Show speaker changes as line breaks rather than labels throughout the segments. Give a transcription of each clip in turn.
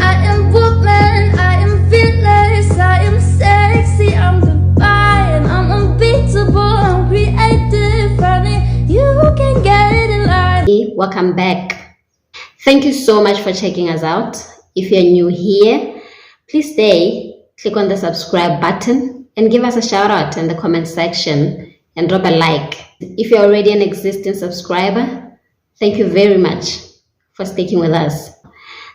I am woman, I am fearless, I am sexy, I'm divine, I'm unbeatable, I'm creative, honey, you can get in line.
Hey, welcome back. Thank you so much for checking us out. If you're new here, please stay, click on the subscribe button and give us a shout out in the comment section and drop a like. If you're already an existing subscriber, thank you very much for sticking with us.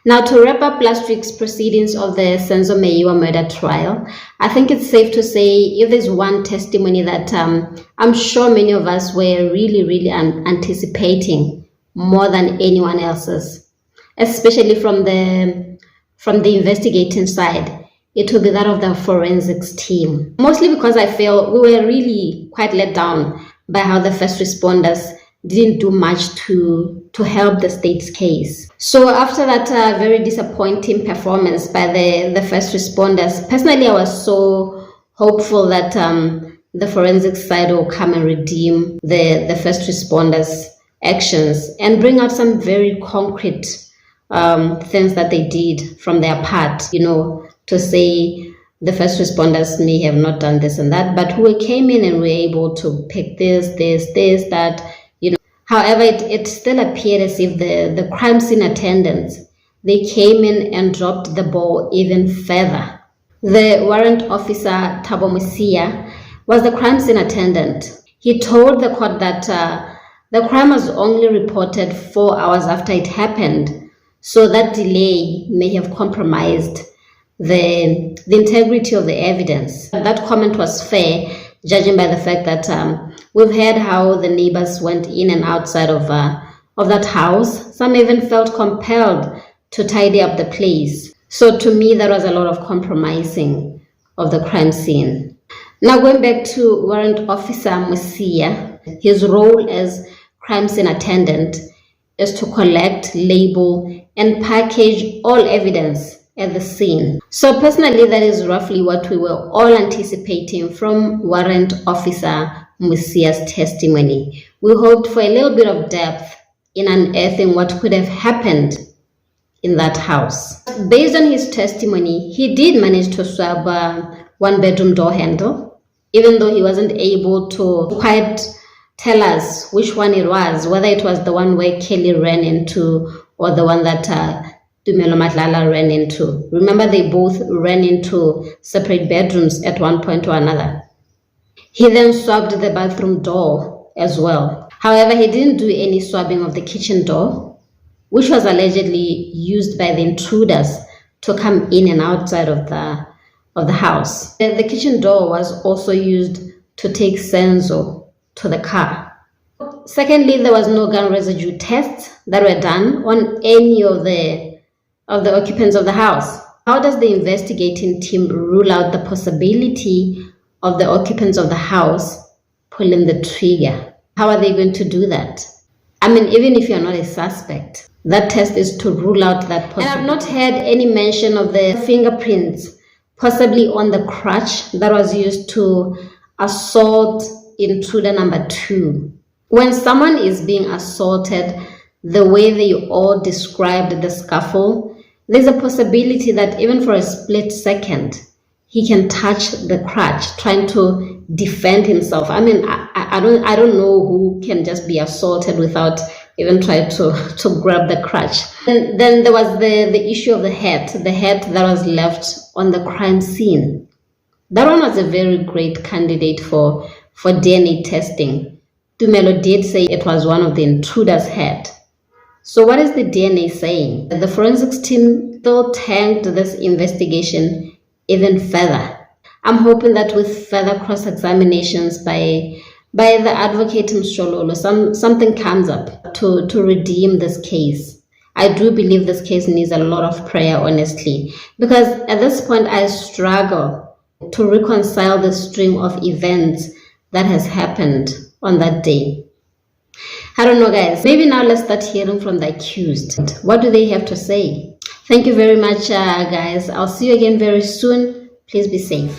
Now, to wrap up last week's proceedings of the Senzo Meyiwa murder trial, I think it's safe to say if there's one testimony that I'm sure many of us were really anticipating more than anyone else's, especially from the investigating side, it will be that of the forensics team. Mostly because I feel we were really quite let down by how the first responders didn't do much to help the state's case. So after that very disappointing performance by the first responders, personally I was so hopeful that the forensics side will come and redeem the first responders' actions and bring out some very concrete things that they did from their part, to say the first responders may have not done this and that, but who came in and were able to pick this, that. However, it still appeared as if the crime scene attendants, they came in and dropped the ball even further. The warrant officer, Mosia, was the crime scene attendant. He told the court that the crime was only reported 4 hours after it happened, so that delay may have compromised the integrity of the evidence. That comment was fair, judging by the fact that we've heard how the neighbors went in and outside of that house. Some even felt compelled to tidy up the place. So to me, that was a lot of compromising of the crime scene. Now going back to Warrant Officer Mosia, his role as crime scene attendant is to collect, label, and package all evidence at the scene. So personally, that is roughly what we were all anticipating from Warrant Officer Mosia's testimony. We hoped for a little bit of depth in unearthing what could have happened in that house. Based on his testimony, he did manage to swab one bedroom door handle, even though he wasn't able to quite tell us which one it was, whether it was the one where Kelly ran into or the one that Tumelo Matlala ran into. Remember, they both ran into separate bedrooms at one point or another. He then swabbed the bathroom door as well. However, he didn't do any swabbing of the kitchen door, which was allegedly used by the intruders to come in and outside of the house. The kitchen door was also used to take Senzo to the car. Secondly, there was no gun residue tests that were done on any of the occupants of the house. How does the investigating team rule out the possibility of the occupants of the house pulling the trigger? How are they going to do that? I mean, even if you're not a suspect, that test is to rule out that possibility. And I've not heard any mention of the fingerprints, possibly on the crutch that was used to assault intruder number 2. When someone is being assaulted, the way they all described the scuffle, there's a possibility that even for a split second, he can touch the crutch, trying to defend himself. I mean, I don't know who can just be assaulted without even trying to grab the crutch. And then there was the issue of the hat that was left on the crime scene. That one was a very great candidate for DNA testing. Tumelo did say it was one of the intruders' hat. So what is the DNA saying? The forensics team still tanked this investigation even further. I'm hoping that with further cross-examinations by the advocate Mshololo, something comes up to redeem this case. I do believe this case needs a lot of prayer, honestly, because at this point I struggle to reconcile the string of events that has happened on that day. I don't know, guys. Maybe now let's start hearing from the accused. What do they have to say? Thank you very much, guys. I'll see you again very soon. Please be safe.